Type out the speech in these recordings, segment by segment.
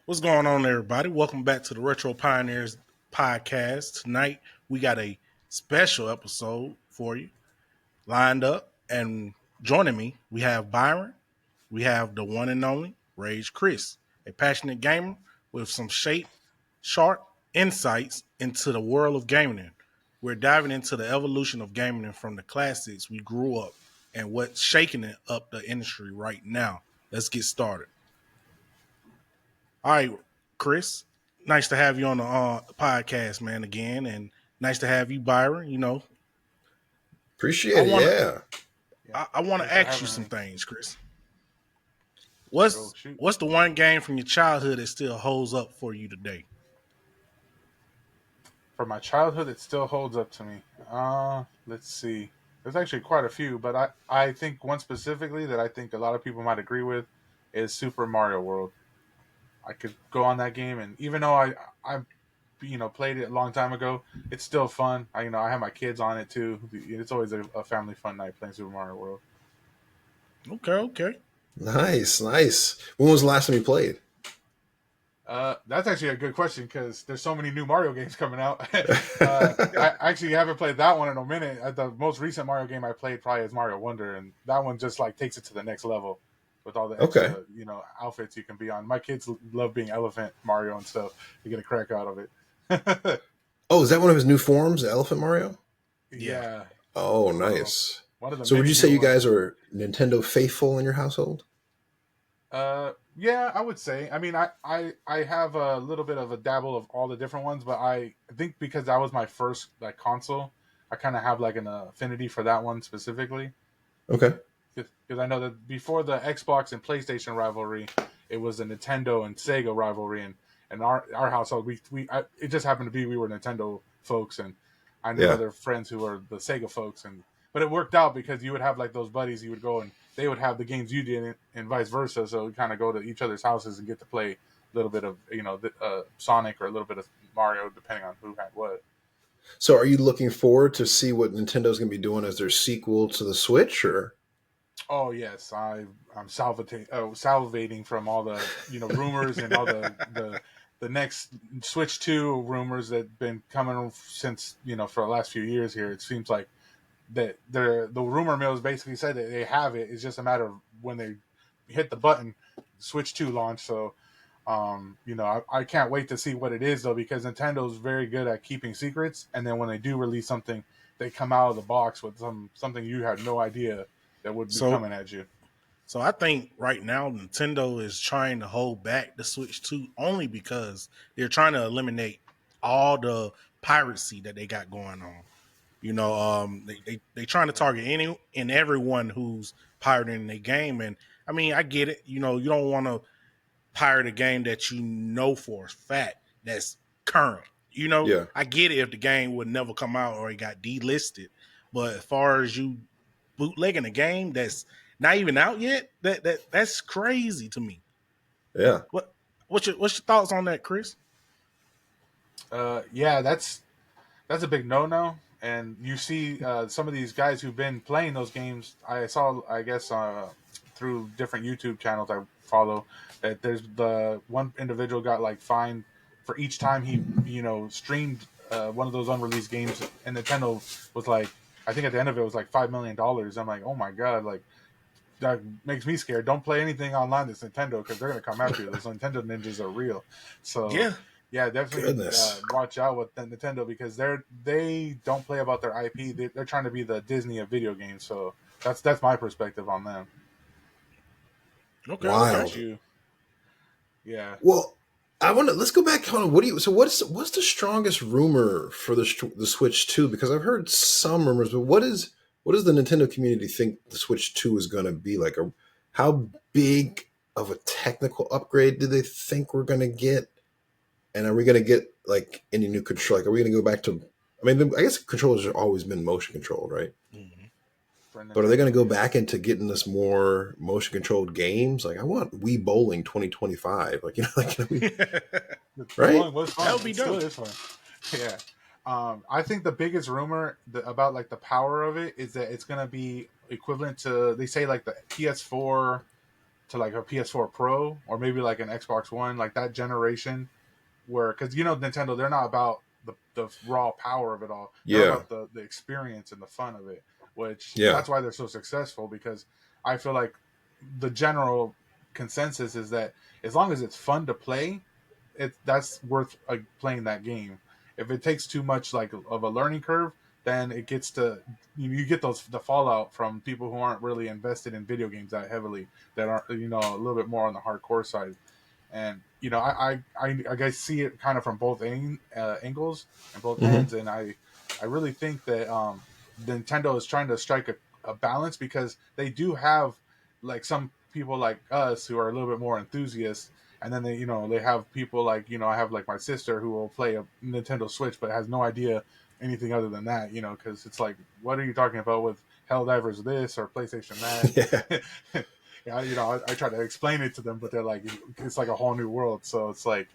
What's going on, everybody? Welcome back to the Retro Pioneers podcast. Tonight, we got a special episode for you lined up. And joining me, we have Byron. We have the one and only RagedChris, a passionate gamer with some sharp insights into the world of gaming. We're diving into the evolution of gaming from the classics we grew up and what's shaking it up the industry right now. Let's get started. All right, Chris. Nice to have you on the podcast, man, again, and nice to have you, Byron. I Appreciate it. want to Yeah. I want to Thanks for ask you having some me. things, Chris. Oh, shoot. What's the one game from your childhood that still holds up for you today? For my childhood, it still holds up to me. Let's see. There's actually quite a few, but I think one specifically that I think a lot of people might agree with is Super Mario World. I could go on that game, and even though I played it a long time ago, it's still fun. I have my kids on it too. It's always a family fun night playing Super Mario World. Okay. Nice. When was the last time you played? That's actually a good question because there's so many new Mario games coming out. I actually haven't played that one in a minute. The most recent Mario game I played probably is Mario Wonder, and that one just like takes it to the next level with all the Okay. extra, outfits you can be on. My kids love being Elephant Mario and stuff. They get a crack out of it. Oh, is that one of his new forms, the Elephant Mario? Yeah. Oh, So, nice. one of the So would many you say new you guys ones. are Nintendo faithful in your household? Yeah, I would say. I mean, I have a little bit of a dabble of all the different ones, but I think because that was my first like console, I kind of have like an affinity for that one specifically. Okay. Because I know that before the Xbox and PlayStation rivalry, it was a Nintendo and Sega rivalry, and our household it just happened to be we were Nintendo folks, and I knew Yeah. other friends who were the Sega folks, but it worked out because you would have like those buddies you would go and they would have the games you did and vice versa, so we kind of go to each other's houses and get to play a little bit of Sonic or a little bit of Mario depending on who had what. So are you looking forward to see what Nintendo's going to be doing as their sequel to the Switch, or? Oh yes, I'm salivating from all the rumors and all the next Switch 2 rumors that've been coming since for the last few years here. It seems like that the rumor mills basically said that they have it. It's just a matter of when they hit the button, Switch 2 launch. So I can't wait to see what it is though, because Nintendo's very good at keeping secrets, and then when they do release something, they come out of the box with something you had no idea that would be So coming at you. So I think right now Nintendo is trying to hold back the Switch 2 only because they're trying to eliminate all the piracy that they got going on. They trying to target any and everyone who's pirating their game. And I mean, I get it. You don't want to pirate a game that you know for a fact that's current. Yeah. I get it if the game would never come out or it got delisted. But as far as you bootlegging a game that's not even out yet, that's crazy to me. Yeah. What's your thoughts on that, Chris? Yeah, that's a big no. And you see some of these guys who've been playing those games. I saw, I guess, through different YouTube channels I follow, that there's the one individual got like fined for each time he streamed one of those unreleased games, and Nintendo was like, I think at the end of it was like $5 million. I'm like, oh my god, like that makes me scared. Don't play anything online that's Nintendo because they're gonna come after you. Those Nintendo ninjas are real. So Yeah. yeah, definitely Goodness. watch out with Nintendo because they don't play about their IP. They're trying to be the Disney of video games. So that's my perspective on them. What Okay. about Wild. you? Yeah. Well, let's go back on what's the strongest rumor for the Switch 2? Because I've heard some rumors, but what does the Nintendo community think the Switch 2 is going to be like? How big of a technical upgrade do they think we're going to get? And are we going to get like any new control? Like, are we going to go back to? I mean, I guess controllers have always been motion controlled, right? Mm-hmm. For But are they going Nintendo, to go yeah. back into getting us more motion controlled games? Like, I want Wii Bowling 2025. Like, The right? bowling was fun. That would be It still dope. is fun. Yeah. I think the biggest rumor about like the power of it is that it's gonna be equivalent to, they say, like the PS4 to like a PS4 Pro or maybe like an Xbox One, like that generation, where because Nintendo, they're not about the raw power of it all. They're Yeah. about the experience and the fun of it, which Yeah. that's why they're so successful. Because I feel like the general consensus is that as long as it's fun to play, that's worth playing that game. If it takes too much like of a learning curve, then it gets to you get the fallout from people who aren't really invested in video games that heavily, that are a little bit more on the hardcore side. And I guess see it kind of from both angles and both ends, and I really think that Nintendo is trying to strike a balance, because they do have like some people like us who are a little bit more enthusiasts, and then they have people like I have like my sister who will play a Nintendo Switch but has no idea anything other than that, because it's like, what are you talking about with Helldivers this or PlayStation that? Yeah. Yeah, I try to explain it to them, but they're like, it's like a whole new world. So it's like,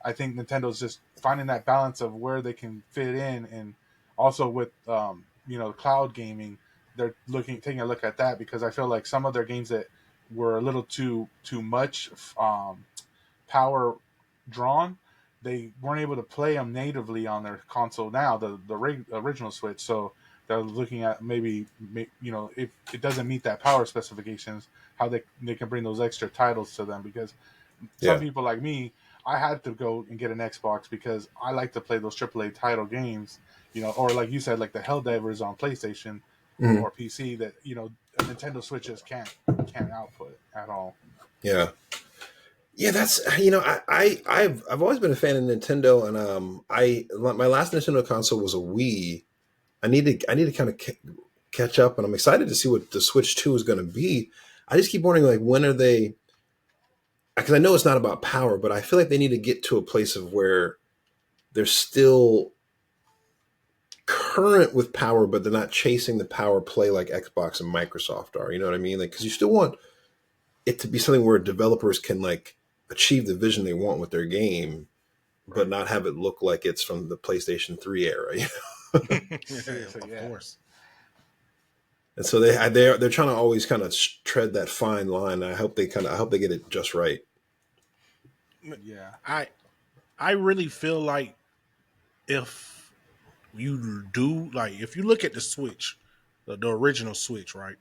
I think Nintendo's just finding that balance of where they can fit in, and also with cloud gaming, they're taking a look at that, because I feel like some of their games that were a little too much power drawn, they weren't able to play them natively on their console now, the original Switch. So they're looking at maybe if it doesn't meet that power specifications, how they can bring those extra titles to them, because some people like me, I had to go and get an Xbox because I like to play those AAA title games, or like you said, like the Helldivers on PlayStation or PC that a Nintendo Switch just can't output at all. Yeah. Yeah, that's I've always been a fan of Nintendo, and my last Nintendo console was a Wii. I need to kind of catch up, and I'm excited to see what the Switch 2 is going to be. I just keep wondering, like, when are they? Because I know it's not about power, but I feel like they need to get to a place of where they're still current with power, but they're not chasing the power play like Xbox and Microsoft are. You know what I mean? Like, because you still want it to be something where developers can like achieve the vision they want with their game, but not have it look like it's from the PlayStation 3 era. Of course. And so they're trying to always kind of tread that fine line. I hope they get it just right. Yeah, I really feel like if you do, like, if you look at the Switch, the original Switch, right,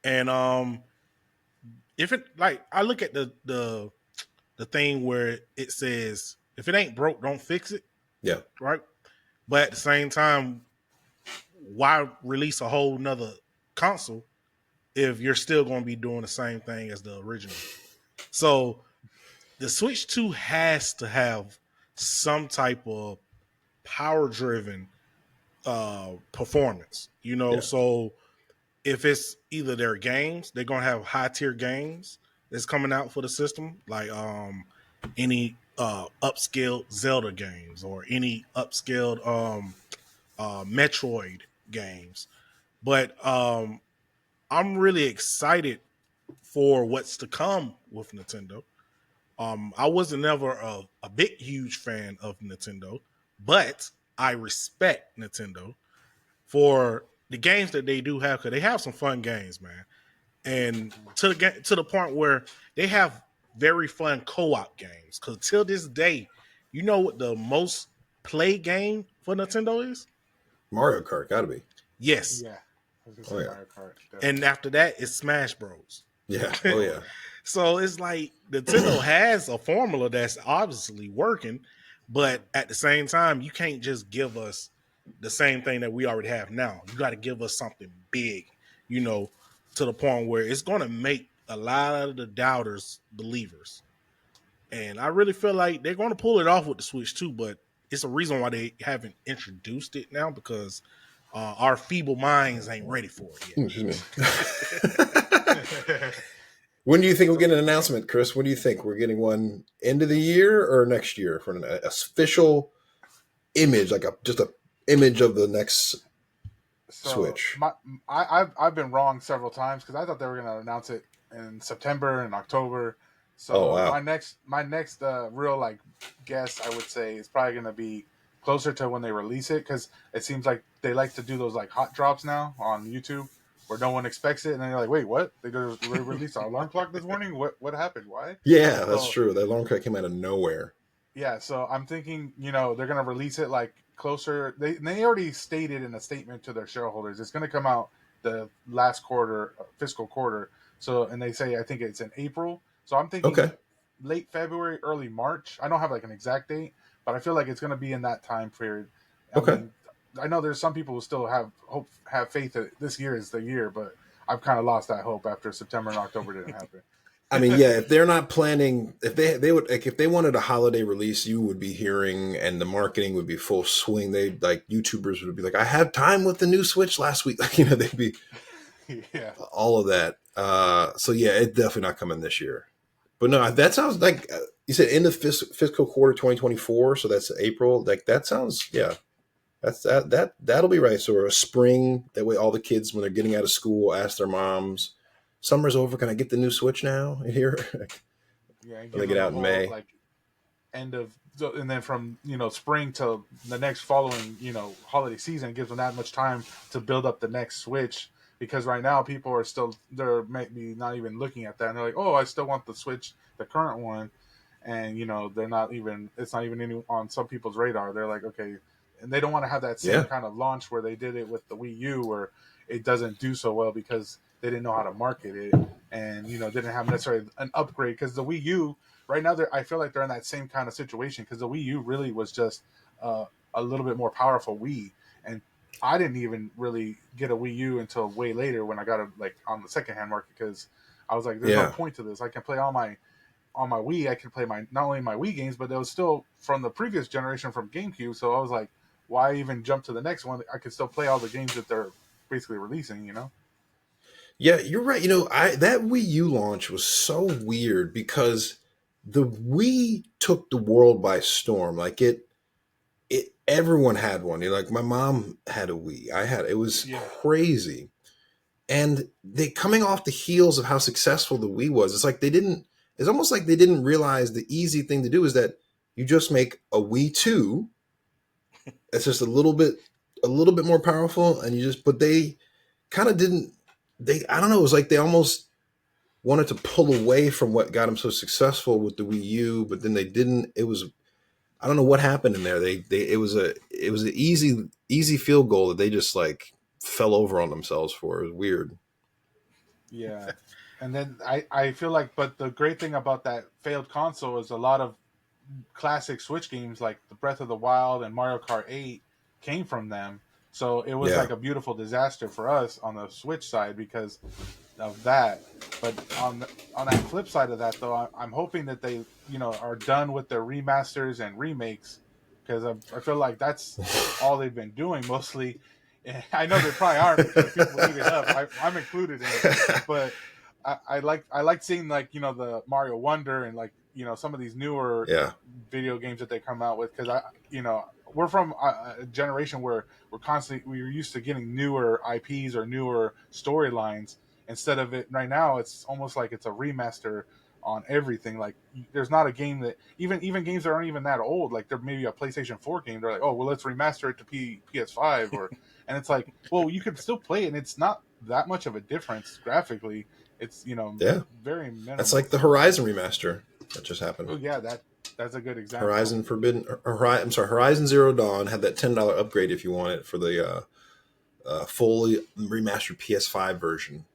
and if it, like, I look at the thing where it says, if it ain't broke, don't fix it. Yeah. Right. But at the same time, why release a whole nother console if you're still going to be doing the same thing as the original? So the Switch 2 has to have some type of power driven performance, So if it's either their games, they're going to have high tier games that's coming out for the system, like any upscaled Zelda games or any upscaled Metroid games. But I'm really excited for what's to come with Nintendo. I wasn't never a big, huge fan of Nintendo, but I respect Nintendo for the games that they do have, because they have some fun games, man. And to the point where they have very fun co-op games. Because till this day, you know what the most played game for Nintendo is? Mario Kart, gotta be. Yes. yeah. I was gonna say Mario Kart, definitely. And after that, it's Smash Bros. Yeah. Oh yeah. So it's like Nintendo has a formula that's obviously working, but at the same time, you can't just give us the same thing that we already have now. You got to give us something big, to the point where it's going to make a lot of the doubters believers. And I really feel like they're going to pull it off with the Switch too, but it's a reason why they haven't introduced it now, because our feeble minds ain't ready for it yet. Excuse me. When do you think we'll get an announcement, Chris? When do you think we're getting one? End of the year or next year for an official image, like just a image of the next Switch? I've been wrong several times, because I thought they were going to announce it in September and October. So my next real like guess, I would say, is probably going to be closer to when they release it, because it seems like they like to do those like hot drops now on YouTube. where no one expects it, and then you're like, wait, what? They released our alarm clock this morning. What happened? Why? Yeah, that's So true. That alarm clock came out of nowhere. yeah, so I'm thinking, they're gonna release it like closer. They already stated in a statement to their shareholders it's gonna come out the last quarter, fiscal quarter. So, and they say I think it's in April. So I'm thinking Okay. late February, early March. I don't have like an exact date, but I feel like it's gonna be in that time period. I Okay. mean, I know there's some people who still have faith that this year is the year, but I've kind of lost that hope after September and October didn't happen. I mean, yeah, if they're not planning, if they would like, if they wanted a holiday release, you would be hearing, and the marketing would be full swing. They like YouTubers would be like, I had time with the new Switch last week. Like, they'd be Yeah. all of that. So yeah, it's definitely not coming this year. But no, that sounds like you said end of fiscal quarter 2024. So that's April. Like that sounds, yeah, that'll be right. So a spring, that way all the kids when they're getting out of school ask their moms, summer's over, can I get the new Switch now? Here, Yeah, and when they give get them the out in whole May. like end of and then from spring to the next following holiday season, it gives them that much time to build up the next Switch, because right now people are still, they're maybe not even looking at that, and they're like, oh, I still want the Switch, the current one, and they're not even, it's not even on some people's radar. They're like, okay, and they don't want to have that same Yeah. kind of launch where they did it with the Wii U, where it doesn't do so well because they didn't know how to market it, and didn't have necessarily an upgrade, because the Wii U right now, I feel like they're in that same kind of situation, because the Wii U really was just a little bit more powerful Wii, and I didn't even really get a Wii U until way later when I got it like on the secondhand market, because I was like, there's no Yeah. point to this. I can play on my Wii. I can play my not only my Wii games, but it was still from the previous generation from GameCube. So I was like, why even jump to the next one? I could still play all the games that they're basically releasing. Yeah, you're right. That Wii U launch was so weird because the Wii took the world by storm. Like everyone had one. Like my mom had a Wii. It was Yeah. crazy. And they coming off the heels of how successful the Wii was, it's almost like they didn't realize the easy thing to do is that you just make a Wii 2. It's just a little bit more powerful, and but they kind of didn't, I don't know, it was like they almost wanted to pull away from what got them so successful with the Wii U, but then they didn't. It was, I don't know what happened in there. It was an easy field goal that they just like fell over on themselves for. It was weird. Yeah. And then I feel like, but the great thing about that failed console is a lot of classic Switch games like the Breath of the Wild and Mario Kart 8 came from them. So it was Yeah. like a beautiful disaster for us on the Switch side because of that. But on that flip side of that, though, I'm hoping that they are done with their remasters and remakes, because I feel like that's all they've been doing mostly. And I know they probably aren't, because people eat it up. I'm included in it, but I like seeing like the Mario Wonder and like some of these newer Yeah. video games that they come out with, because we're from a generation where we're used to getting newer IPs or newer storylines, instead of it right now it's almost like it's a remaster on everything. Like there's not a game that even games that aren't even that old, like there maybe a PlayStation 4 game, they're like, oh well, let's remaster it to PS5, or and it's like, well, you could still play it and it's not that much of a difference graphically. It's Yeah. very minimal. That's like the Horizon remaster that just happened. Oh yeah, that's a good example. Horizon Zero Dawn had that $10 upgrade if you want it for the fully remastered PS5 version,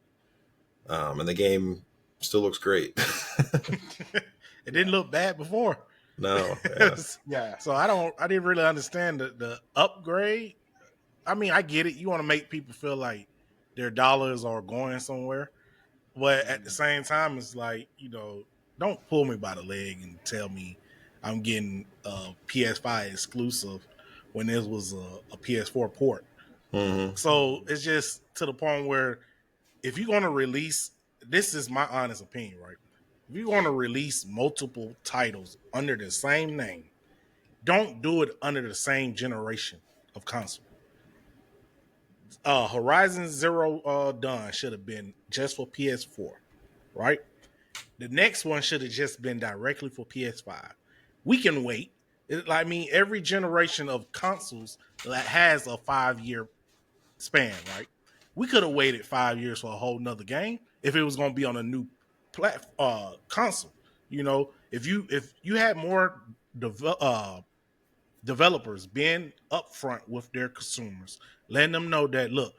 and the game still looks great. It didn't look bad before. No, yeah. Yeah. So I didn't really understand the upgrade. I mean, I get it. You want to make people feel like their dollars are going somewhere. But at the same time, it's like, don't pull me by the leg and tell me I'm getting a PS5 exclusive when this was a PS4 port. Mm-hmm. So it's just to the point where if you're going to release, this is my honest opinion, right? If you're going to release multiple titles under the same name, don't do it under the same generation of console. Horizon Zero Dawn should have been just for PS4, right? The next one should have just been directly for PS5. We can wait. I mean, every generation of consoles has a 5-year span, right? We could have waited 5 years for a whole nother game if it was going to be on a new console. You know, if you had more developers being upfront with their consumers, letting them know that look,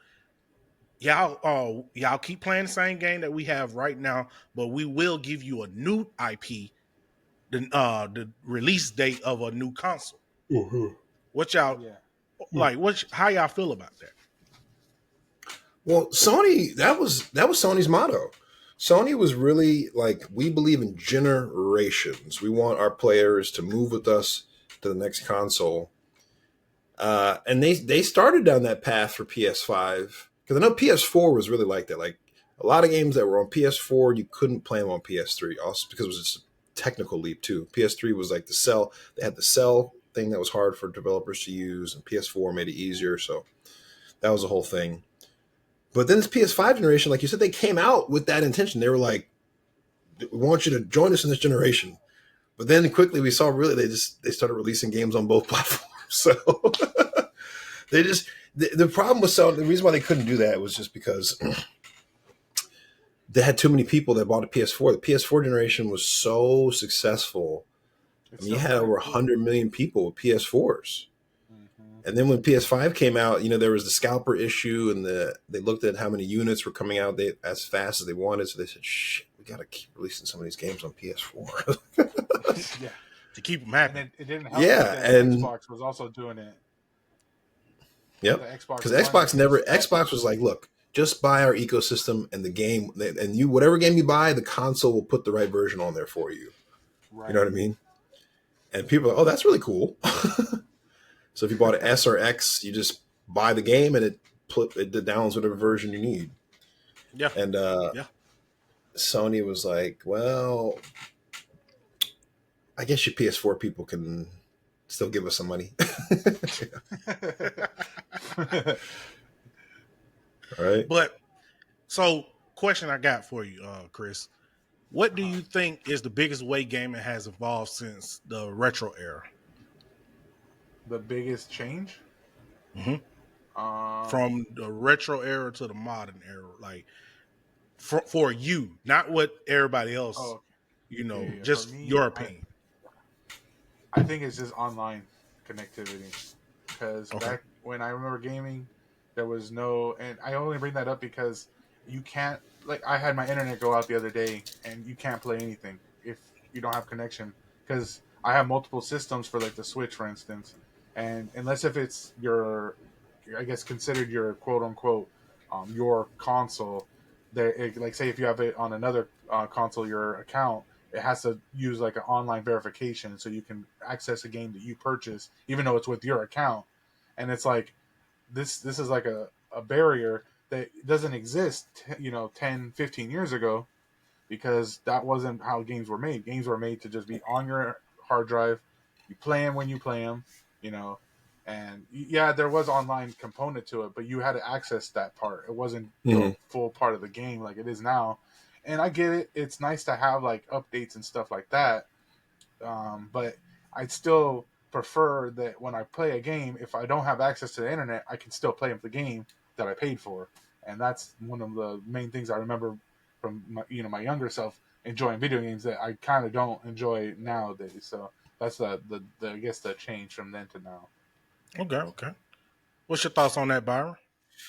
y'all keep playing the same game that we have right now, but we will give you a new IP, the release date of a new console. Mm-hmm. What y'all Yeah. like? How y'all feel about that? Well, Sony, that was Sony's motto. Sony was really like, we believe in generations. We want our players to move with us to the next console. And they started down that path for PS5, because I know PS4 was really like that. Like a lot of games that were on PS4, you couldn't play them on PS3, also because it was just a technical leap too. PS3 was like the cell; they had the cell thing that was hard for developers to use, and PS4 made it easier. So that was the whole thing. But then this PS5 generation, like you said, they came out with that intention. They were like, "We want you to join us in this generation." But then quickly we saw really they started releasing games on both platforms. So they just the problem with Sony, the reason why they couldn't do that was just because they had too many people that bought a PS4. The PS4 generation was so successful. I mean, you had over 100 million people with PS4s. Mm-hmm. And then when PS5 came out, there was the scalper issue, and they looked at how many units were coming out as fast as they wanted. So they said, "Shit, we got to keep releasing some of these games on PS4." Yeah. To keep them happy. And it didn't help. Yeah, that and Xbox was also doing it. Yep. Because Xbox was like, "Look, just buy our ecosystem and the game, and whatever game you buy, the console will put the right version on there for you." Right. You know what I mean? And people are like, "Oh, that's really cool." So if you bought an S or X, you just buy the game and it downloads whatever version you need. Yeah. And Sony was like, "Well, I guess your PS4 people can still give us some money." All right. But so, question I got for you, Chris. What do you think is the biggest way gaming has evolved since the retro era? The biggest change? From the retro era to the modern era, like for you, not what everybody else, just me, your opinion. I think it's just online connectivity. Because Okay. back when I remember gaming, there was no, and I only bring that up because you can't, like, I had my internet go out the other day, and you can't play anything if you don't have connection. Because I have multiple systems for, like, the Switch, for instance, and unless if it's your, I guess, considered your quote unquote your console, that like, say if you have it on another console, your account, it has to use like an online verification so you can access a game that you purchase, even though it's with your account. And it's like this is like a barrier that doesn't exist 10, 15 years ago, because that wasn't how games were made. Games were made to just be on your hard drive. You play them when you play them, and yeah, there was online component to it, but you had to access that part. It wasn't the full part of the game like it is now. And I get it. It's nice to have like updates and stuff like that. But I'd still prefer that when I play a game, if I don't have access to the internet, I can still play the game that I paid for. And that's one of the main things I remember from my younger self, enjoying video games, that I kind of don't enjoy nowadays. So that's the I guess the change from then to now. Okay. What's your thoughts on that, Byron?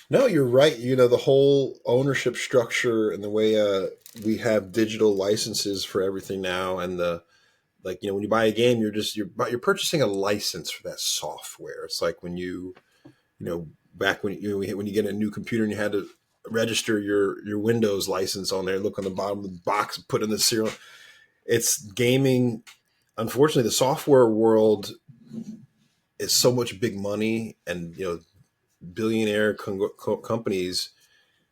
No, you're right. The whole ownership structure and the way we have digital licenses for everything now, and when you buy a game, you're purchasing a license for that software. It's like when back when you get a new computer and you had to register your Windows license on there, look on the bottom of the box, put in the serial. It's gaming. Unfortunately, the software world is so much big money, and billionaire companies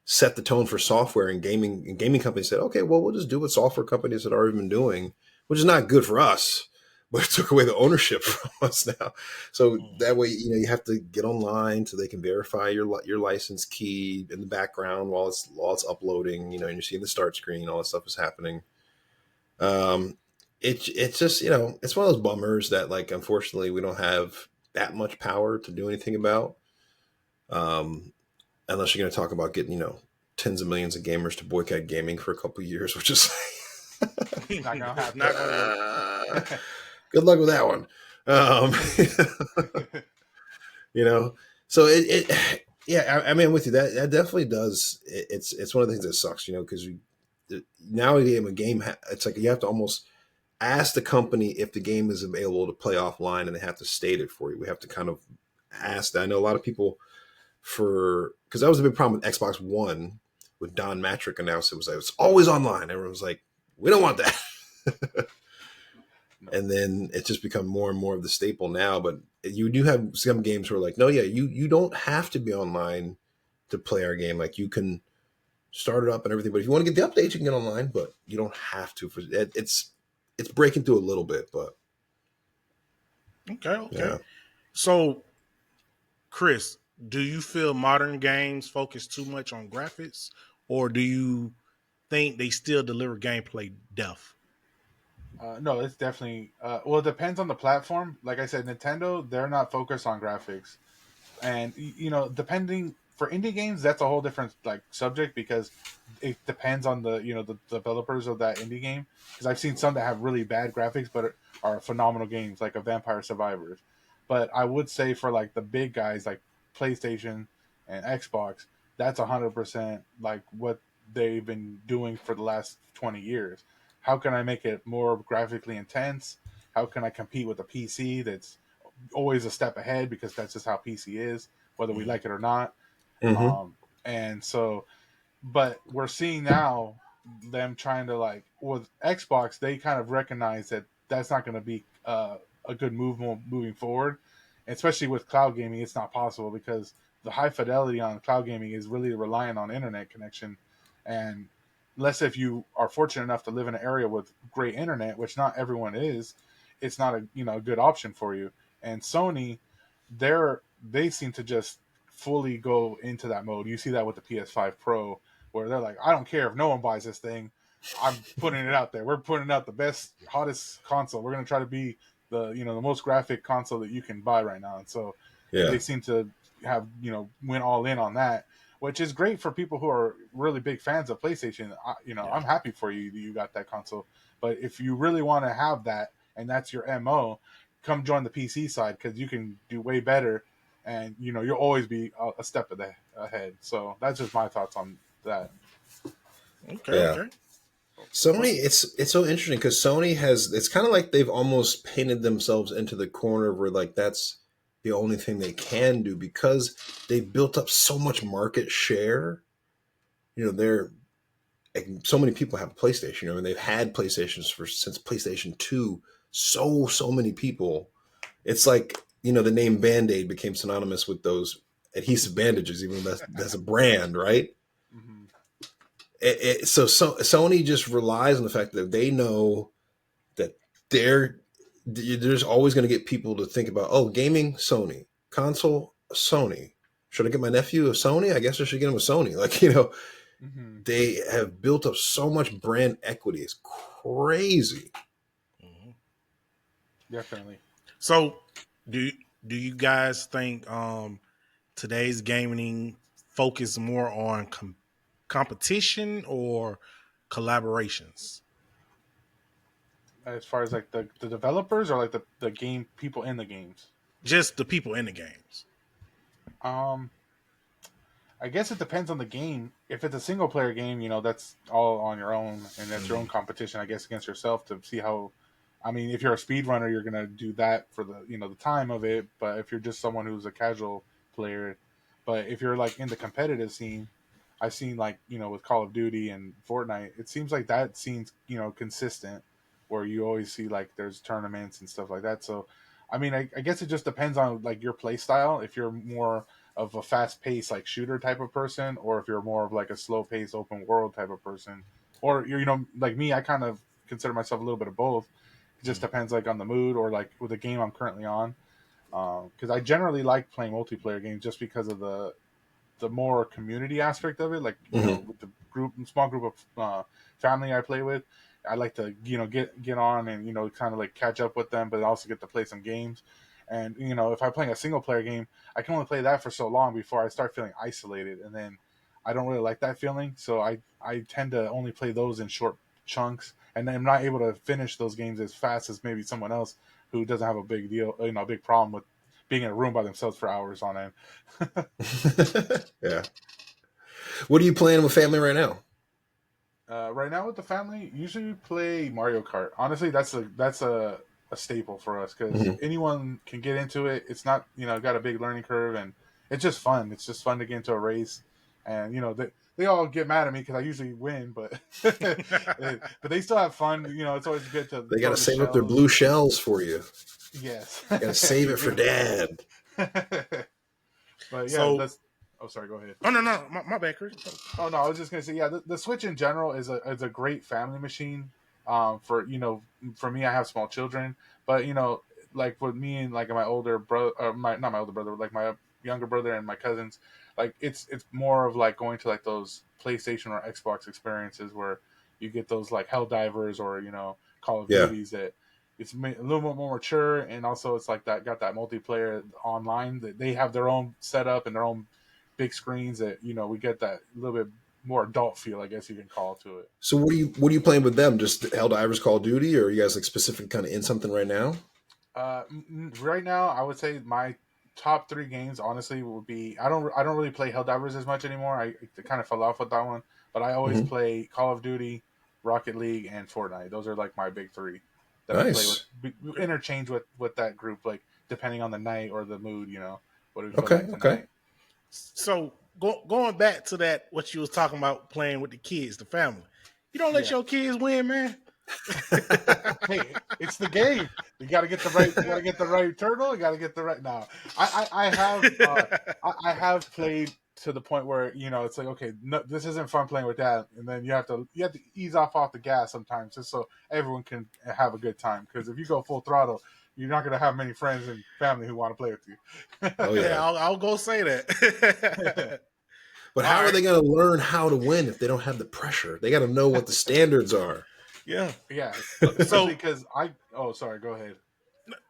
set the tone for software, and gaming companies said, "Okay, well, we'll just do what software companies had already been doing," which is not good for us, but it took away the ownership from us now. So that way, you have to get online so they can verify your license key in the background while it's uploading, and you're seeing the start screen, all that stuff is happening. It's just, it's one of those bummers that, like, unfortunately we don't have that much power to do anything about. unless you're going to talk about getting, tens of millions of gamers to boycott gaming for a couple of years, which is Not gonna happen. Not gonna work. good luck with that one. Um, so yeah, I mean, I'm with you. That definitely does. It's one of the things that sucks, because now a game, it's like you have to almost ask the company if the game is available to play offline, and they have to state it for you. We have to kind of ask that. I know a lot of people because that was a big problem with Xbox One. With Don Matrick announced it's always online. Everyone was like, we don't want that. No. And then it's just become more and more of the staple now. But you do have some games where like, no, yeah, you don't have to be online to play our game. Like you can start it up and everything. But if you want to get the updates, you can get online, but you don't have to. It's breaking through a little bit, but Okay. yeah. So, Chris, do you feel modern games focus too much on graphics, or do you think they still deliver gameplay depth? No, it's definitely. Well, it depends on the platform. Like I said, Nintendo, they're not focused on graphics, and depending for indie games, that's a whole different like subject because it depends on the developers of that indie game. Because I've seen some that have really bad graphics, but are phenomenal games, like a Vampire Survivors. But I would say for like the big guys like PlayStation and Xbox, that's 100% like what they've been doing for the last 20 years. How can I make it more graphically intense? How can I compete with a PC that's always a step ahead because that's just how PC is, whether we like it or not. Mm-hmm. And so, but we're seeing now them trying to like with Xbox, they kind of recognize that that's not going to be a good move moving forward, especially with cloud gaming. It's not possible because the high fidelity on cloud gaming is really relying on internet connection, and unless if you are fortunate enough to live in an area with great internet, which not everyone is, it's not a good option for you. And Sony, they seem to just fully go into that mode. You see that with the PS5 Pro, where they're like, I don't care if no one buys this thing, I'm putting it out there. We're putting out the best, hottest console. We're going to try to be the most graphic console that you can buy right now. And so Yeah. they seem to have went all in on that, which is great for people who are really big fans of PlayStation. I'm happy for you that you got that console. But if you really want to have that and that's your MO, come join the PC side because you can do way better, and you'll always be a step ahead. So that's just my thoughts on that. Yeah. Okay. Sony, it's so interesting because Sony it's kind of like they've almost painted themselves into the corner where like that's the only thing they can do because they've built up so much market share. They're like, so many people have a PlayStation, and they've had PlayStations since PlayStation 2. So many people. It's like, the name Band-Aid became synonymous with those adhesive bandages, even though that's a brand, right? Mm-hmm. So Sony just relies on the fact that they know that there's always going to get people to think about, oh, gaming, Sony, console, Sony. Should I get my nephew a Sony? I guess I should get him a Sony. Like, Mm-hmm. they have built up so much brand equity. It's crazy. Mhm. Definitely. So, do do you guys think today's gaming focus more on competition or collaborations? As far as like the developers or like the game people in the games. Just the people in the games. Um, I guess it depends on the game. If it's a single player game, that's all on your own, and that's your own competition, I guess, against yourself to see how. I mean, if you're a speedrunner, you're gonna do that for the time of it. But if you're just someone who's a casual player, but if you're like in the competitive scene, I've seen like with Call of Duty and Fortnite, it seems like that scene's consistent, where you always see like there's tournaments and stuff like that. So, I mean, I guess it just depends on like your play style. If you're more of a fast paced like shooter type of person, or if you're more of like a slow paced open world type of person, or you're like me, I kind of consider myself a little bit of both. It just depends like on the mood or like with the game I'm currently on. Because I generally like playing multiplayer games just because of the more community aspect of it. Like Mm-hmm. with the small group of family I play with, I like to get on and kind of like catch up with them, but also get to play some games. And if I'm playing a single player game, I can only play that for so long before I start feeling isolated, and then I don't really like that feeling. So I tend to only play those in short chunks, and I'm not able to finish those games as fast as maybe someone else who doesn't have a big deal, a big problem with being in a room by themselves for hours on end. Yeah. What are you playing with family right now? Right now with the family, usually we play Mario Kart. Honestly, that's a staple for us because Mm-hmm. anyone can get into it. It's not got a big learning curve, and it's just fun. It's just fun to get into a race, and they all get mad at me because I usually win, but but they still have fun. It's always good to They got throw to the save up their shells. blue shells for you. Yes, Got to save it for dad. but yeah, So, that's. Oh, sorry. Go ahead. oh no, my bad, Chris. Oh no, I was just gonna say, yeah, the Switch in general is a great family machine. For me, I have small children, but like with me and like my older brother, my not my older brother, like my younger brother and my cousins, like it's more of like going to like those PlayStation or Xbox experiences where you get those like Helldivers or Call of Yeah. Duties that it's a little bit more mature, and also it's like that got that multiplayer online that they have their own setup and their own big screens that we get that little bit more adult feel, I guess you can call to it. So what are you playing with them? Just Helldivers Call of Duty, or are you guys like specific kind of in something right now? Right now, I would say my top three games honestly would be I don't really play Helldivers as much anymore. I kind of fell off with that one, but I always Mm-hmm. play Call of Duty, Rocket League, and Fortnite. Those are like my big three that I play with. Nice. We interchange with that group, like depending on the night or the mood. What do we feel Okay. like Okay. tonight? So going back to that, what you was talking about playing with the kids, the family. You don't let Yeah. your kids win, man. Hey, it's the game. You got to get the right. You got to get the right turtle. You got to get the right. No, I have I have played to the point where it's like, okay, no, this isn't fun playing with that, and then you have to ease off the gas sometimes just so everyone can have a good time. Because if you go full throttle, you're not going to have many friends and family who want to play with Oh you. yeah. Yeah, I'll go say that. But All how are right. they going to learn how to win if they don't have the pressure? They got to know what the standards are. Yeah. Yeah, especially So because I. Oh, sorry. Go ahead.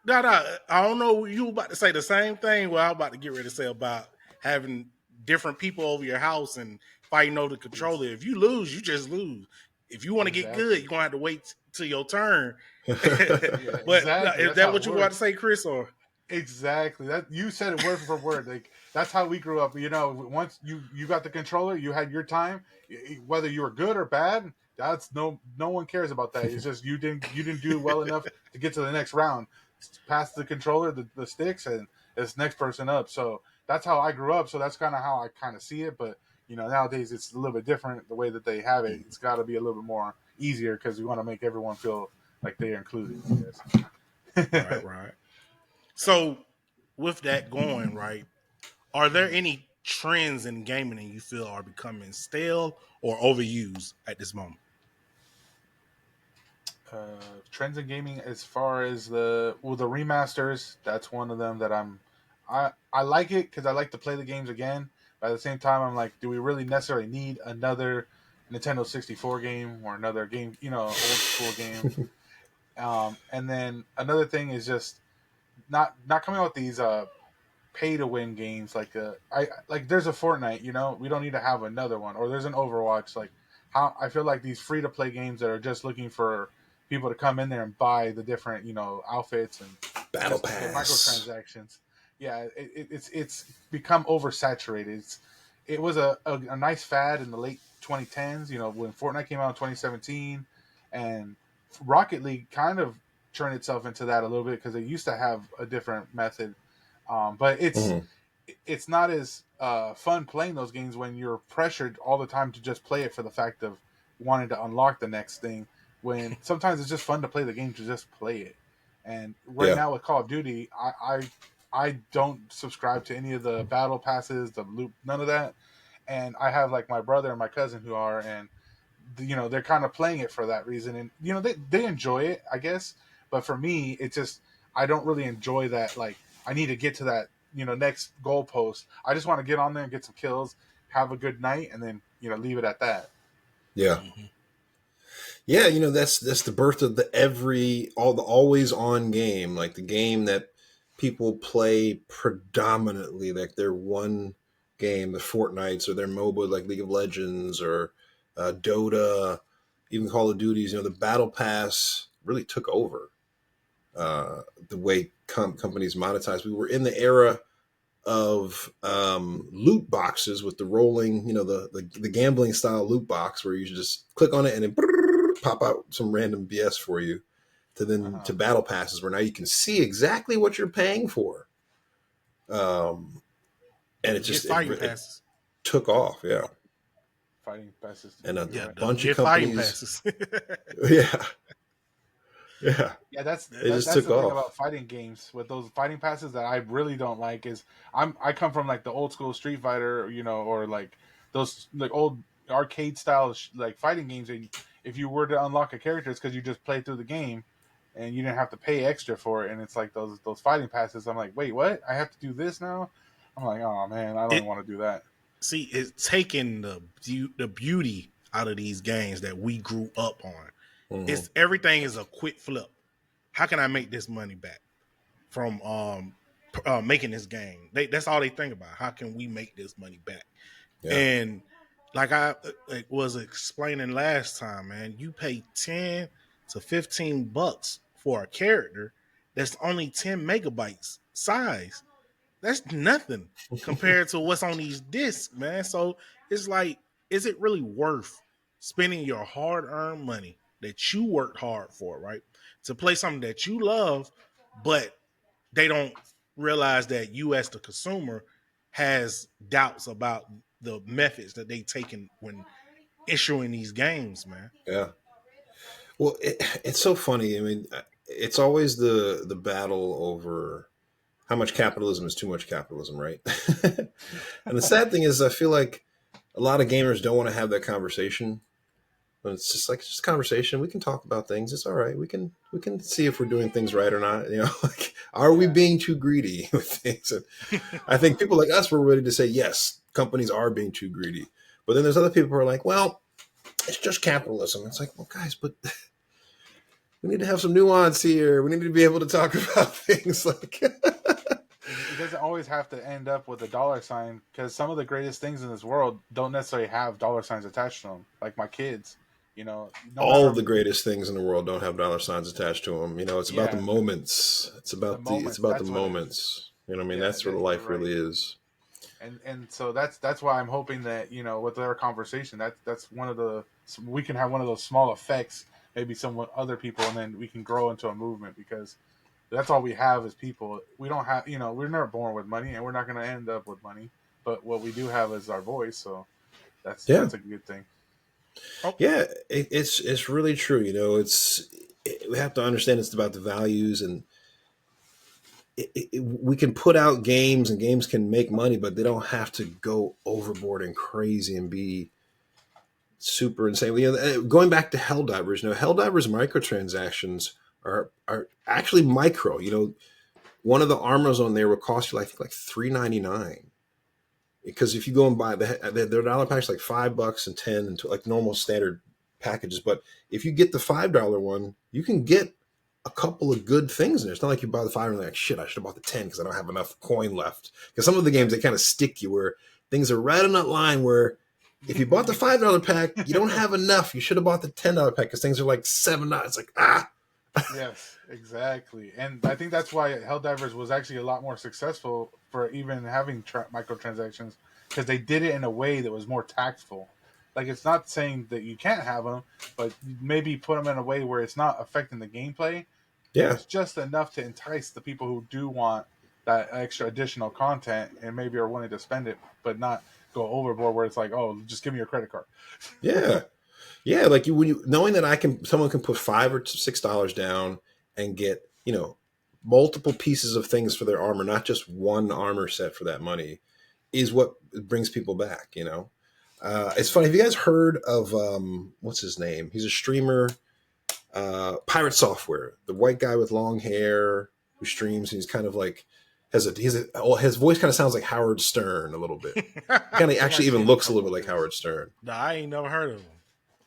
no. I don't know. You were about to say the same thing. Well, I'm about to get ready to say about having different people over your house and fighting over the controller. If you lose, you just lose. If you want to get good, Exactly. you're gonna have to wait till your turn. Yeah, But exactly. is That's that how it what you want to works. say, Chris? Or Exactly. That you said it word for word. Like that's how we grew up. Once you got the controller, you had your time. Whether you were good or bad, that's no one cares about that. It's just you didn't do well enough to get to the next round. Pass the controller, the sticks, and it's next person up. So that's how I grew up. So that's kind of how I kind of see it. But nowadays it's a little bit different. The way that they have it, it's got to be a little bit more easier because we want to make everyone feel like they're included. I guess. right. So with that going right, are there any trends in gaming that you feel are becoming stale or overused at this moment? Trends in gaming as far as the remasters, that's one of them that I like it because I like to play the games again, but at the same time I'm like, do we really necessarily need another Nintendo 64 game or another game, old school game? And then another thing is just not coming out with these pay to win games like I like there's a Fortnite, we don't need to have another one, or there's an Overwatch. Like how I feel like these free to play games that are just looking for people to come in there and buy the different outfits and Battle just the Pass. microtransactions. Yeah, it's become oversaturated. It was a nice fad in the late 2010s. When Fortnite came out in 2017, and Rocket League kind of turned itself into that a little bit because they used to have a different method, but Mhm. it's not as fun playing those games when you're pressured all the time to just play it for the fact of wanting to unlock the next thing. When sometimes it's just fun to play the game to just play it. And right Yeah. now with Call of Duty, I don't subscribe to any of the battle passes, the loop, none of that. And I have like my brother and my cousin who are, and they're kind of playing it for that reason, and they enjoy it, I guess. But for me, it's just I don't really enjoy that. Like I need to get to that next goalpost. I just want to get on there and get some kills, have a good night, and then leave it at that. Yeah. Mhm. Yeah, that's the birth of the always on game, like the game that people play predominantly like their one game, the Fortnites, or their MOBA like League of Legends or Dota, even Call of Duties. The Battle Pass really took over the way companies monetize. We were in the era of loot boxes with the rolling, the gambling style loot box where you just click on it and then pop out some random BS for you. To battle passes where now you can see exactly what you're paying for. And it just it took off, yeah. Fighting passes, and a Yeah, bunch of get fighting companies. passes. Yeah, that's It just that's took the thing off. about fighting games with those fighting passes that I really don't like is I come from like the old school Street Fighter, or like those like old arcade style like fighting games, and if you were to unlock a character, it's because you just played through the game and you didn't have to pay extra for it. And it's like those fighting passes. I'm like, wait, what? I have to do this now? I'm like, oh man, I don't want to do that. See, it's taking the beauty out of these games that we grew up on. Mm-hmm. It's everything is a quick flip. How can I make this money back from making this game? That's all they think about. How can we make this money back? Yeah. And like I was explaining last time, man, you pay $10 to $15 for a character that's only 10 megabytes size. That's nothing compared to what's on these discs, man. So it's like, is it really worth spending your hard-earned money that you worked hard for, right, to play something that you love, but they don't realize that you as the consumer has doubts about the methods that they taken when issuing these games, man. Yeah. Well, it's so funny. I mean, it's always the battle over how much capitalism is too much capitalism, right? And the sad thing is, I feel like a lot of gamers don't want to have that conversation. But it's just like, it's just a conversation. We can talk about things. It's all right. We can see if we're doing things right or not. Like, are we being too greedy with things? And I think people like us were ready to say, yes, companies are being too greedy. But then there's other people who are like, well, it's just capitalism. It's like, well, guys, but we need to have some nuance here. We need to be able to talk about things like. It doesn't always have to end up with a dollar sign, because some of the greatest things in this world don't necessarily have dollar signs attached to them. Like my kids, all of the greatest things in the world don't have dollar signs attached to them. It's about the moments. It's about the moments. You know what I mean? That's what life really is. And so that's why I'm hoping that with our conversation, that's we can have one of those small effects, maybe some other people, and then we can grow into a movement, because that's all we have as people. We don't have, we're never born with money, and we're not going to end up with money. But what we do have is our voice, so that's a good thing. Yeah, it's really true. We have to understand it's about the values, and we can put out games, and games can make money, but they don't have to go overboard and crazy and be super insane. Going back to Helldivers, Helldivers microtransactions are actually micro. One of the armors on there will cost you, I think, like $3.99. Because if you go and buy their dollar packs, like $5 and 10 and like normal standard packages. But if you get the $5 one, you can get a couple of good things in there. It's not like you buy the $5 and like, shit, I should have bought the 10 because I don't have enough coin left. Because some of the games, they kind of stick you where things are right on that line where if you bought the $5 pack, you don't have enough. You should have bought the $10 pack because things are like $7. It's like, Yes, exactly. And I think that's why Helldivers was actually a lot more successful for even having microtransactions, because they did it in a way that was more tactful. Like, it's not saying that you can't have them, but maybe put them in a way where it's not affecting the gameplay. Yeah. It's just enough to entice the people who do want that extra additional content and maybe are willing to spend it, but not go overboard where it's like, oh, just give me your credit card. Yeah. Yeah, like knowing that someone can put $5 or $6 down and get, multiple pieces of things for their armor, not just one armor set for that money, is what brings people back. It's funny. Have you guys heard of what's his name? He's a streamer, Pirate Software, the white guy with long hair who streams, and he's kind of like his voice kind of sounds like Howard Stern a little bit. Kind of actually even looks a little bit like Howard Stern. No, I ain't never heard of him.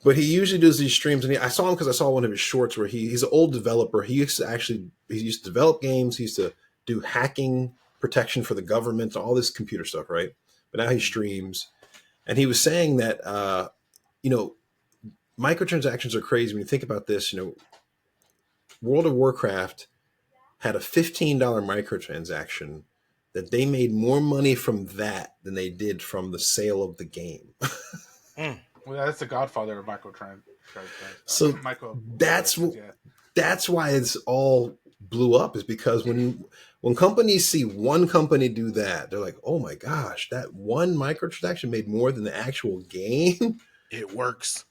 But he usually does these streams, and I saw him because I saw one of his shorts where he's an old developer. He used to develop games. He used to do hacking protection for the government, all this computer stuff, right? But now he streams, and he was saying that you know, microtransactions are crazy when you think about this. You know, World of Warcraft had a $15 microtransaction that they made more money from that than they did from the sale of the game. Well, that's the godfather of microtransactions. So that's why it's all blew up, is because when companies see one company do that, they're like, oh my gosh, that one microtransaction made more than the actual game. It works.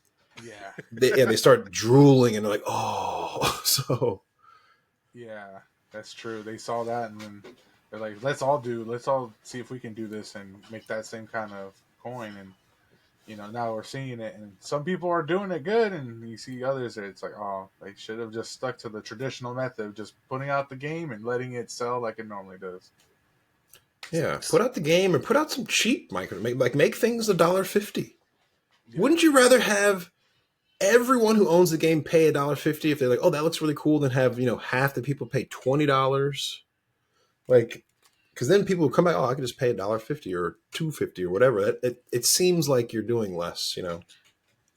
Yeah. They start drooling and they're like, oh, so. Yeah, that's true. They saw that and then they're like, let's all see if we can do this and make that same kind of coin. And, now we're seeing it, and some people are doing it good, and you see others that it's like, oh, they should have just stuck to the traditional method of just putting out the game and letting it sell like it normally does. Yeah, put out the game or put out some cheap make things $1.50. Yeah. Wouldn't you rather have everyone who owns the game pay $1.50 if they're like, oh, that looks really cool, than have half the people pay $20? Like, because then people will come back, oh, I can just pay $1.50 or $2.50 or whatever. It seems like you're doing less,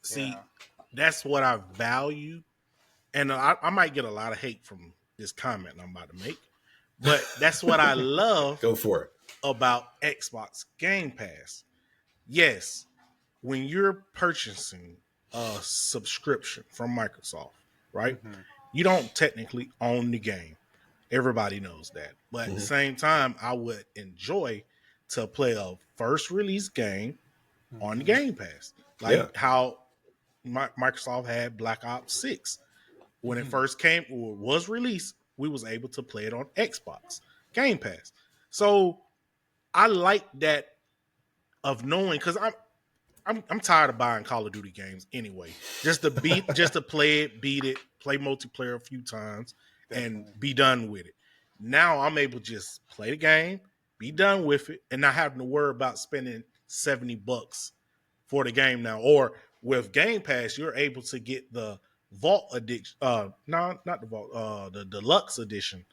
See, that's what I value, and I might get a lot of hate from this comment I'm about to make, but that's what I love. Go for it. About Xbox Game Pass. Yes, when you're purchasing a subscription from Microsoft, right? Mm-hmm. You don't technically own the game. Everybody knows that. But at the same time, I would enjoy to play a first release game on the Game Pass. Like how Microsoft had Black Ops 6. When it first came or was released, we was able to play it on Xbox Game Pass. So I like that of knowing, because I'm tired of buying Call of Duty games anyway. Just to play it, beat it, play multiplayer a few times, and be done with it. Now I'm able to just play the game, be done with it, and not having to worry about spending $70 for the game now. Or with Game Pass, you're able to get the Vault edition. No, not the Vault. The Deluxe edition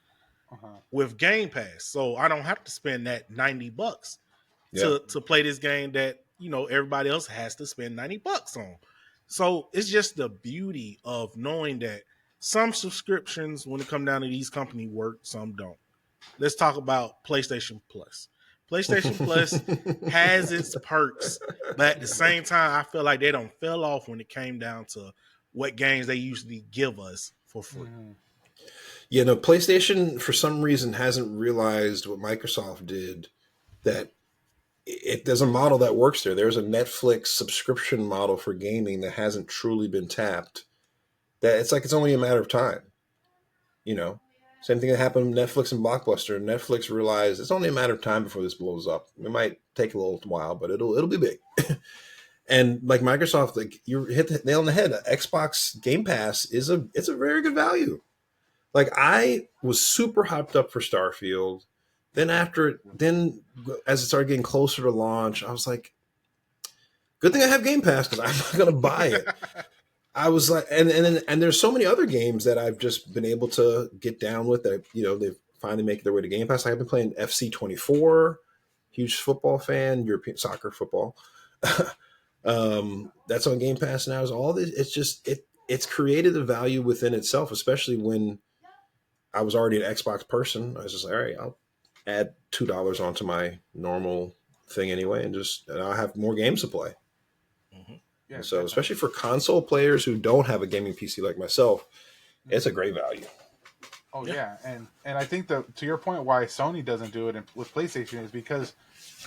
with Game Pass, so I don't have to spend that $90 to play this game that everybody else has to spend $90 on. So it's just the beauty of knowing that some subscriptions, when it comes down to these companies, work, some don't. Let's talk about PlayStation Plus. PlayStation Plus has its perks, but at the same time, I feel like they don't fell off when it came down to what games they usually give us for free. Yeah, no, PlayStation for some reason hasn't realized what Microsoft did, that there's a model that works there. There's a Netflix subscription model for gaming that hasn't truly been tapped. That it's only a matter of time. Same thing that happened with Netflix and Blockbuster. Netflix realized it's only a matter of time before this blows up. It might take a little while, but it'll be big. And like Microsoft, like you hit the nail on the head. Xbox Game Pass it's a very good value. Like I was super hyped up for Starfield. Then as it started getting closer to launch, I was like, good thing I have Game Pass because I'm not going to buy it. I was like, and there's so many other games that I've just been able to get down with that, they've finally made their way to Game Pass. I've been playing FC 24, huge football fan, European soccer football. That's on Game Pass now. Is all this? It's just, it's created a value within itself, especially when I was already an Xbox person. I was just like, all right, I'll add $2 onto my normal thing anyway, and I'll have more games to play. Yeah, so definitely. Especially for console players who don't have a gaming PC like myself, it's a great value. Oh yeah, and I think to your point, why Sony doesn't do it with PlayStation is because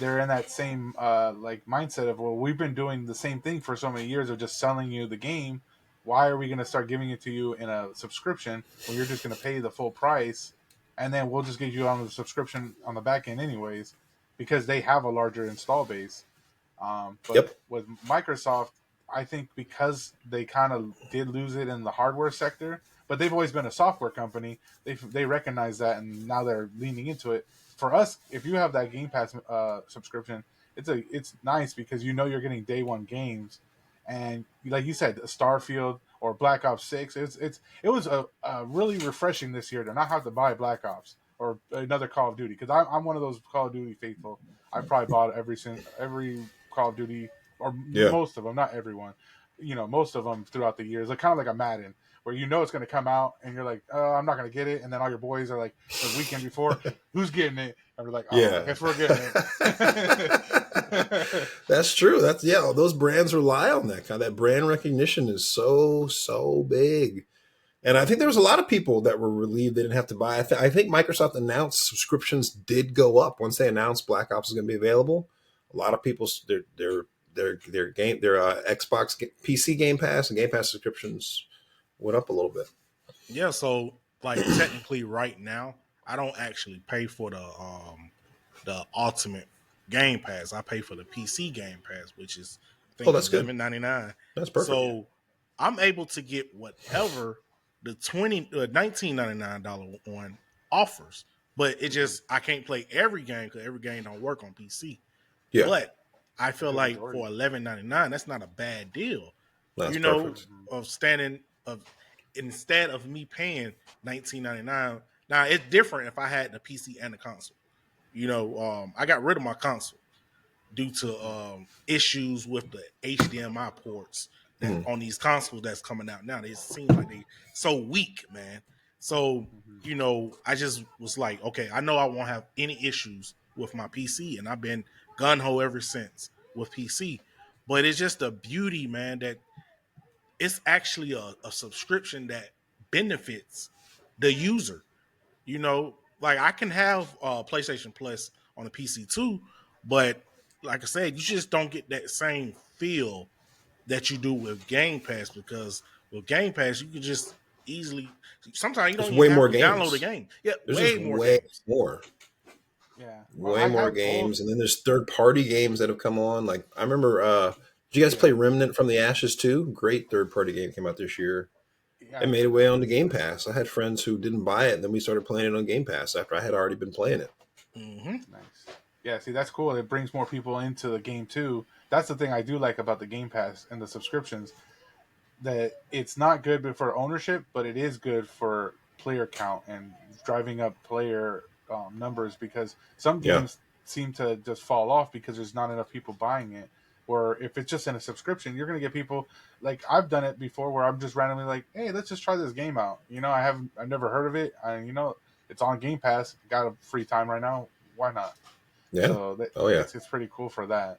they're in that same mindset of, well, we've been doing the same thing for so many years of just selling you the game. Why are we going to start giving it to you in a subscription when you're just going to pay the full price, and then we'll just get you on the subscription on the back end anyways, because they have a larger install base. But with Microsoft, I think because they kind of did lose it in the hardware sector, but they've always been a software company. They recognize that, and now they're leaning into it. For us, if you have that Game Pass subscription, it's nice because you're getting day one games, and like you said, Starfield or Black Ops 6. It was a really refreshing this year to not have to buy Black Ops. or another Call of Duty, because I'm one of those Call of Duty faithful. I probably bought every Call of Duty, or Yeah. most of them, not everyone. Most of them throughout the years, like kind of like a Madden, where it's going to come out, and you're like, I'm not going to get it, and then all your boys are like, the weekend before, who's getting it? And we're like, I Yeah. guess we're getting it. That's true. Those brands rely on that kind. That brand recognition is so big. And I think there was a lot of people that were relieved they didn't have to buy. I think Microsoft announced subscriptions did go up once they announced Black Ops is going to be available. A lot of people their Xbox PC Game Pass and Game Pass subscriptions went up a little bit. Yeah, so like technically right now, I don't actually pay for the ultimate Game Pass. I pay for the PC Game Pass, which is I Oh, think that's good. $11.99. That's perfect. So I'm able to get whatever the $19.99 one offers, but it just I can't play every game because every game don't work on PC. Yeah, But I feel Good like majority. for $11.99, that's not a bad deal. that's You know, perfect. of standing of instead of me paying $19.99. Now it's different if I had the PC and the console. I got rid of my console due to issues with the HDMI ports that Mhm. on these consoles that's coming out now. They seem like they so weak, man. So I just was like, okay, I know I won't have any issues with my PC, and I've been gun ho ever since with PC. But it's just the beauty, man, that it's actually a subscription that benefits the user. Like I can have PlayStation Plus on a PC too, but like I said, you just don't get that same feel that you do with Game Pass because with Game Pass you can just easily. Sometimes you There's don't even way have more to download a games. game. Yeah, There's just way more games. Yeah. Well, way I more have games, both. and then there's third-party games that have come on. Like I remember, did you guys Yeah. play Remnant from the Ashes too? Great third-party game came out this year. Yeah, It I made played it way that. onto Game Pass. I had friends who didn't buy it, and then we started playing it on Game Pass after I had already been playing it. Mm-hmm. Nice. Yeah, see, that's cool. It brings more people into the game too. That's the thing I do like about the Game Pass and the subscriptions. That it's not good for ownership, but it is good for player count and driving up player numbers, because some Yeah. games seem to just fall off because there's not enough people buying it. Or if it's just in a subscription, you're going to get people like I've done it before where I'm just randomly like, hey, let's just try this game out. I've never heard of it. It's on Game Pass. Got a free time right now. Why not? Yeah. So Oh yeah. it's pretty cool for that.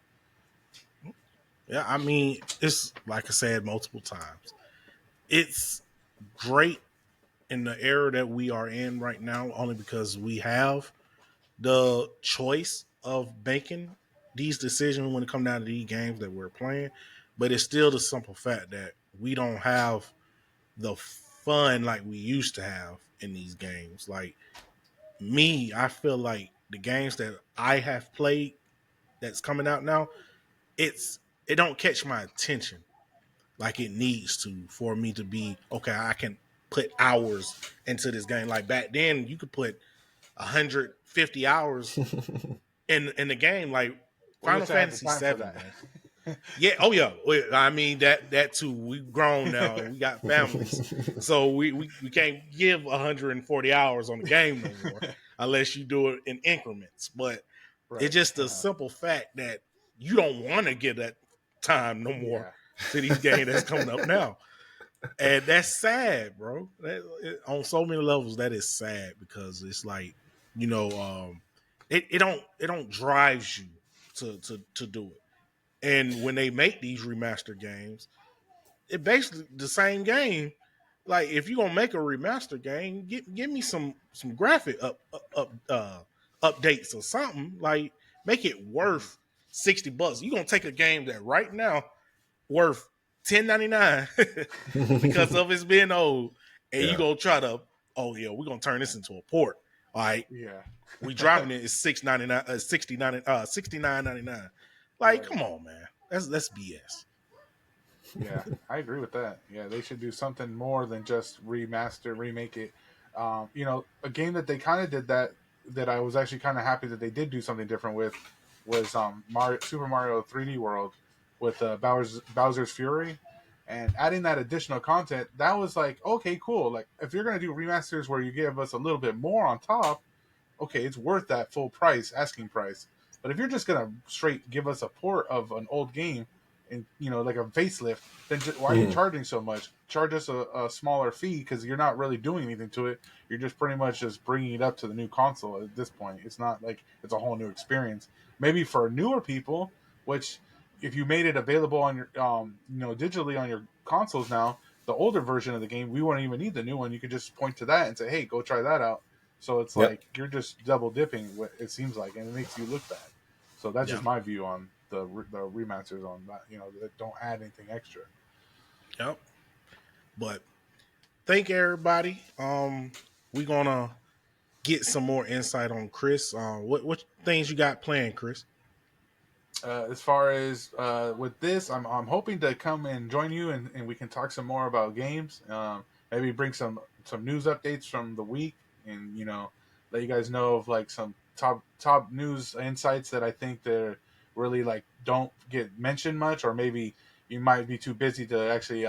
Yeah, I mean, it's like I said multiple times. It's great in the era that we are in right now, only because we have the choice of making these decisions when it comes down to these games that we're playing. But it's still the simple fact that we don't have the fun like we used to have in these games. Like me, I feel like the games that I have played that's coming out now, it don't catch my attention like it needs to for me to be okay. I can put hours into this game. Like back then, you could put 150 hours in the game. Like Well, you Final have to have the Fantasy time for VII, that. man. Yeah. Oh yeah. I mean that too. We've grown now and we got families, so we can't give 140 hours on the game no more unless you do it in increments. But it's Right. just a simple fact that you don't want to give that time no more Yeah. to these games that's coming up now. And that's sad, bro. On so many levels, that is sad because it's like, it don't drives you to do it. And when they make these remaster games, it basically the same game. Like if you're gonna make a remaster game, give me some graphic updates or something. Like make it Mhm. worth $60. You're gonna take a game that right now worth $10.99 because of its being old, and you Yeah. gonna try to, oh yeah, we're gonna turn this into a port. All right, Yeah. we dropping it is $6.99, $69.99. Like, Right. come on, man, that's BS. Yeah, I agree with that. Yeah, they should do something more than just remaster, remake it. A game that they kind of did that I was actually kind of happy that they did do something different with was Super Mario 3D World with Bowser's Fury, and adding that additional content. That was like, okay, cool. Like if you're gonna do remasters where you give us a little bit more on top, okay, it's worth that full price, asking price. But if you're just gonna straight give us a port of an old game, and like a facelift, then why are you Mhm. charging so much? Charge us a smaller fee because you're not really doing anything to it. You're just pretty much just bringing it up to the new console at this point. It's not like it's a whole new experience. Maybe for newer people, which if you made it available on your digitally on your consoles now, the older version of the game, we wouldn't even need the new one. You could just point to that and say, "Hey, go try that out." So it's Yep. like you're just double dipping. What it seems like, and it makes you look bad. So that's Yeah. just my view on the remasters on that. That don't add anything extra. Yep. But thank everybody. We're gonna get some more insight on Chris. What things you got planned, Chris? As far as with this, I'm hoping to come and join you, and we can talk some more about games. Maybe bring some news updates from the week, and let you guys know of like some top news insights that I think they're really like don't get mentioned much, or maybe you might be too busy to actually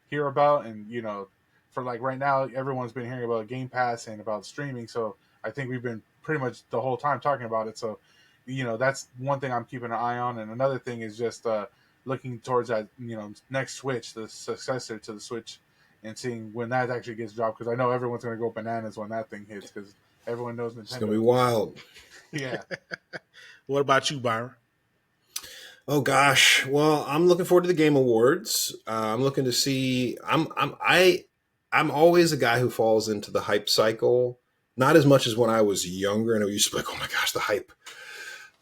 hear about. And for like right now, everyone's been hearing about Game Pass and about streaming, so I think we've been pretty much the whole time talking about it. So that's one thing I'm keeping an eye on, and another thing is just looking towards that next Switch, the successor to the Switch, and seeing when that actually gets dropped, because I know everyone's going to go bananas when that thing hits, because everyone knows It's gonna be Nintendo. wild. Yeah. What about you, Byron? Oh gosh. Well, I'm looking forward to the Game Awards. I'm looking to see. I'm always a guy who falls into the hype cycle. Not as much as when I was younger, and I used to be like, "Oh my gosh, the hype."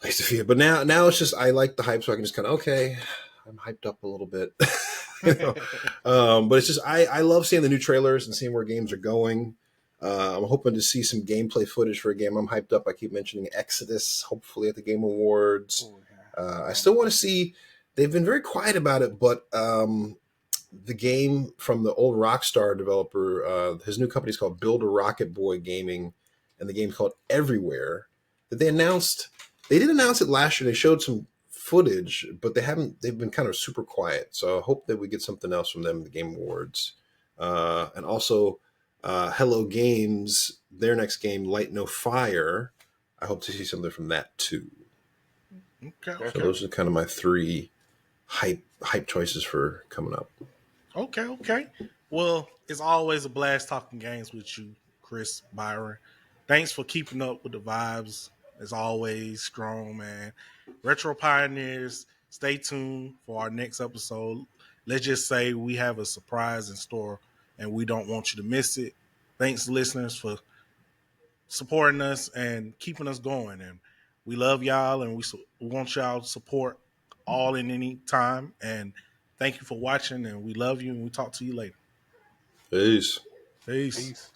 I used to feel, but now it's just I like the hype, so I can just kind of okay. I'm hyped up a little bit, you know. But it's just I love seeing the new trailers and seeing where games are going. I'm hoping to see some gameplay footage for a game I'm hyped up. I keep mentioning Exodus, hopefully at the Game Awards. Oh yeah. I still want to see. They've been very quiet about it, but the game from the old Rockstar developer, his new company is called Build a Rocket Boy Gaming, and the game's called Everywhere. That they announced. They did announce it last year. They showed some footage, but they haven't. They've been kind of super quiet. So I hope that we get something else from them at the Game Awards, and also Hello Games, their next game, Light No Fire. I hope to see something from that too. Okay, So okay, those are kind of my three hype choices for coming up. okay. Well, it's always a blast talking games with you, Chris, Byron. Thanks for keeping up with the vibes. As always, strong man. Retro Pioneers, stay tuned for our next episode. Let's just say we have a surprise in store and we don't want you to miss it. Thanks, listeners, for supporting us and keeping us going. And we love y'all, and we want y'all to support all in any time. And thank you for watching, and we love you, and we talk to you later. Peace. Peace. Peace.